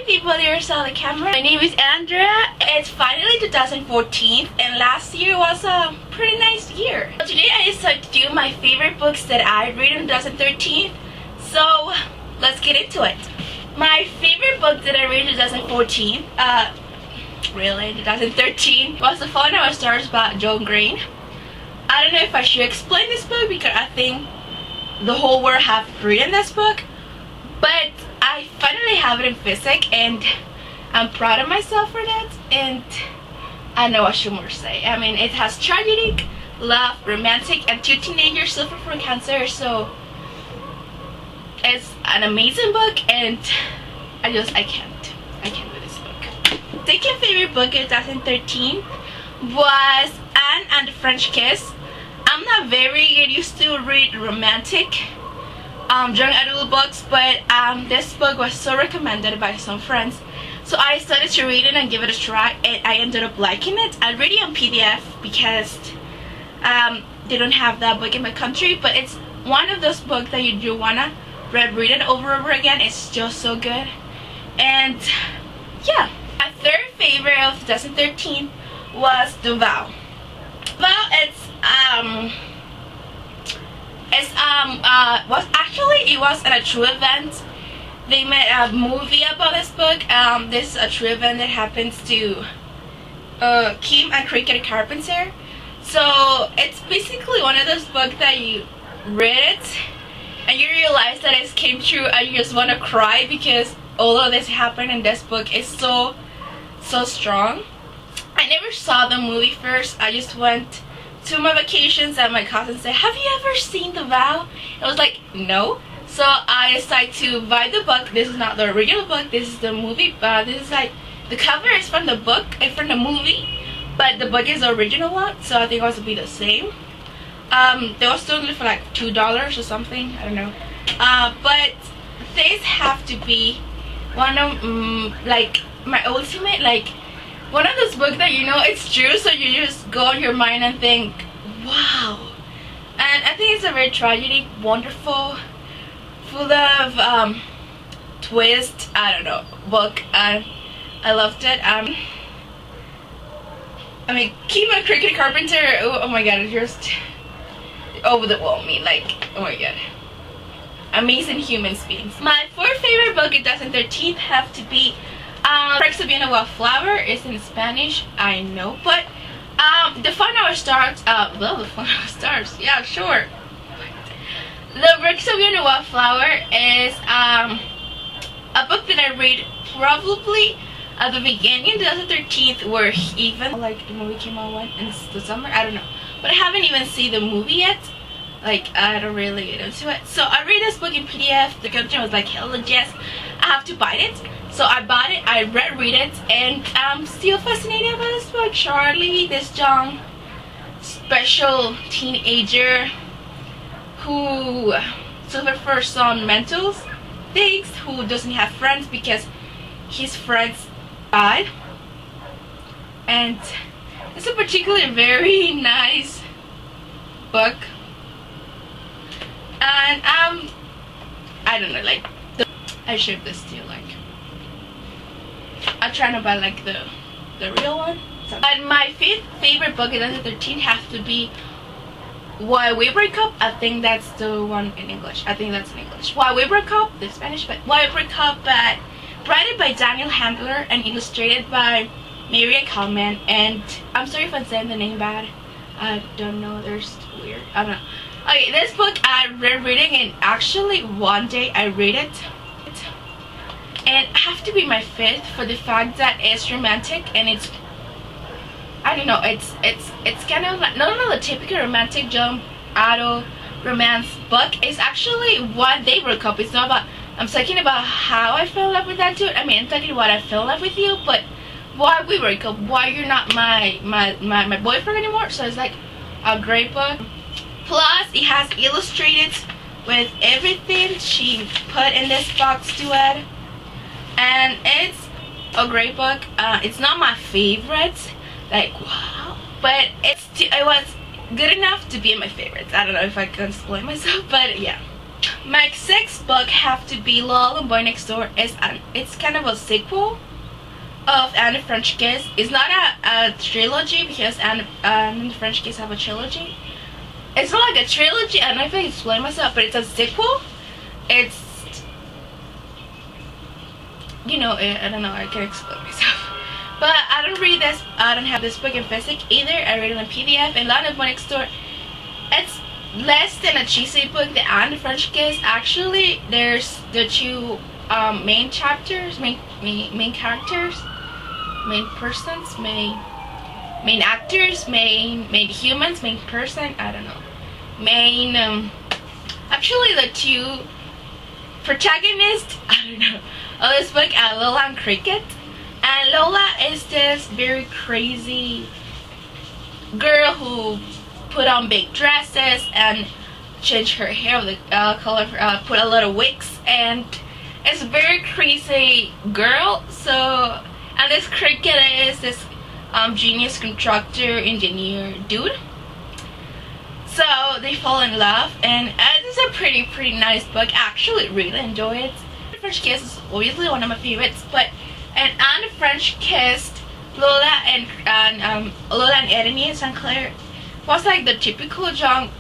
people here saw the camera. My name is Andrea. It's finally 2014 and last year was a pretty nice year. So today I decided to do my favorite books that I read in 2013. So let's get into it. My favorite book that I read in 2014, really 2013, was The Fault in Our Stars by John Green. I don't know if I should explain this book because I think the whole world have written this book, but I finally have it in physics and I'm proud of myself for that, and I know I should more say. I mean, it has tragedy, love, romantic, and 2 teenagers suffer from cancer, so it's an amazing book and I can't with this book. Second favorite book in 2013 was Anne and the French Kiss. I'm not very used to read romantic young adult books, but this book was so recommended by some friends, so I started to read it and give it a try, and I ended up liking it. I read it on PDF because they don't have that book in my country, but it's one of those books that you do wanna read it over and over again. It's just so good. And yeah, my third favorite of 2013 was The Vow. Well, it was a true event. They made a movie about this book. This is a true event that happens to Kim and Cricket Carpenter. So it's basically one of those books that you read it and you realize that it came true and you just want to cry because all of this happened in this book is so strong. I never saw the movie first. I just went to my vacations and my cousin said, "Have you ever seen The Vow?" I was like, "No." So I decided to buy the book. This is not the original book, this is the movie. This is like, the cover is from the book and from the movie, but the book is the original one, so I think it was to be the same. They were still for like $2 or something, I don't know. But these have to be one of like my ultimate, like one of those books that you know it's true, so you just go in your mind and think, wow. And I think it's a very tragic, wonderful, full of twist, I don't know, book, and I loved it. I mean, Kim and Cricket Carpenter, oh my god, it just overwhelmed me, like, oh my god, amazing human beings. My fourth favorite book in 2013 have to be Perks of Being a Wallflower. Is in Spanish, I know, but The Fault in Our Stars, well, The Fault in Our Stars, yeah, sure. The Perks of Being a Wallflower is a book that I read probably at the beginning of 2013, where even like the movie came out in the summer, I don't know, but I haven't even seen the movie yet. Like, I don't really get into it, so I read this book in PDF. The country was like, hell yes, I have to buy it. So I bought it, I read it, and I'm still fascinated by this book. Charlie, this young special teenager who suffers from some mental things, who doesn't have friends because his friends died. And it's a particularly very nice book. And I don't know, like, I showed this to you, like, I'm trying to buy like the real one. And my fifth favorite book in 2013 has to be Why We Break Up. I think that's the one in English. I think that's in English. Why We Break Up, the Spanish, but Why We Break Up, but written by Daniel Handler and illustrated by Maria Kalman. And I'm sorry if I'm saying the name bad. I don't know, there's weird, I don't know. Okay, this book I read reading, and actually one day I read it. And it have to be my fifth for the fact that it's romantic and it's, I don't know, it's kind of like not the typical romantic young adult romance book. It's actually why they broke up. It's not about, I'm talking about how I fell in love with that dude. I mean, I'm talking about I fell in love with you, but why we broke up, why you're not my boyfriend anymore. So it's like a great book. Plus it has illustrated with everything she put in this box to it. And it's a great book. It's not my favorite, like wow, but it was good enough to be in my favorites. I don't know if I can explain myself, but yeah. My sixth book have to be Lol and Boy Next Door. It's kind of a sequel of Anne and the French Kiss. It's not a trilogy because Anne and the French Kiss have a trilogy. It's not like a trilogy. I don't know if I can explain myself, but it's a sequel. It's, you know, I don't know. I can't explain myself. But I don't read this. I don't have this book in physics either. I read it in PDF. And Lol and Boy Next Door, it's less than a cheesy book. The Anne and the French Kiss. Actually, there's the two main chapters, main characters, main persons, main actors, main humans, main person. I don't know. Actually, the two protagonists. I don't know. Of this book are Lola and Cricket. And Lola is this very crazy girl who put on big dresses and change her hair with color, put a lot of wigs, and it's a very crazy girl. So, and this Cricket is this genius contractor engineer dude. So they fall in love, and it's a pretty nice book. I actually really enjoy it. The French Kiss is obviously one of my favorites, but and the French Kiss, Lola and Ebony and St. Clair was like the typical young,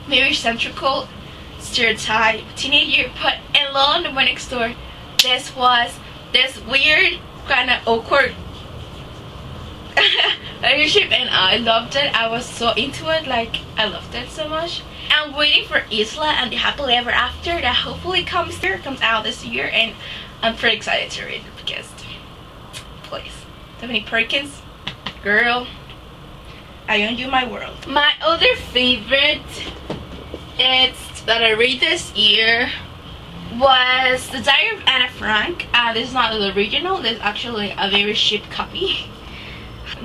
very centrical stereotype teenager. But in Lola and the Boy Next Door, this was this weird kind of awkward relationship, and I loved it. I was so into it. Like, I loved it so much. I'm waiting for Isla and the Happily Ever After that hopefully comes out this year, and I'm pretty excited to read it because, please, Tiffany Perkins, girl, I own you my world. My other favorite that I read this year was The Diary of Anne Frank. This is not the original. This is actually a very cheap copy.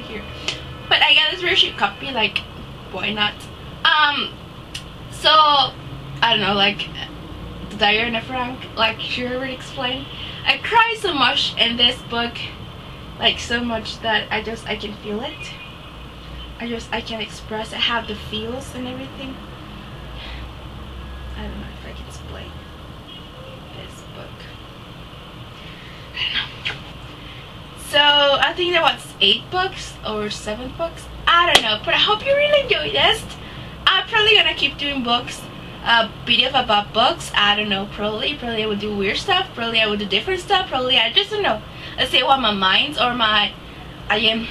Here, but I got this very cheap copy. Like, why not? So I don't know. Like, The Diary of Anne Frank. Like she already explained, I cried so much in this book. Like, so much that I can feel it. I can express. I have the feels and everything. I don't know if I can explain this book. I don't know. So I think there was 8 books or 7 books. I don't know, but I hope you really enjoyed this. I'm probably gonna keep doing books, videos about books. I don't know. Probably I would do weird stuff. Probably I would do different stuff. Probably I just don't know. Let's say what my mind or I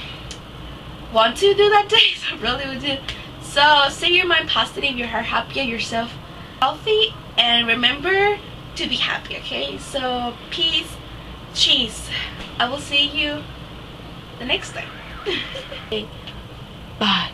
want to do that day. So probably would do. So stay your mind positive, your heart happy, yourself healthy, and remember to be happy. Okay. So peace, cheese. I will see you the next time. Bye.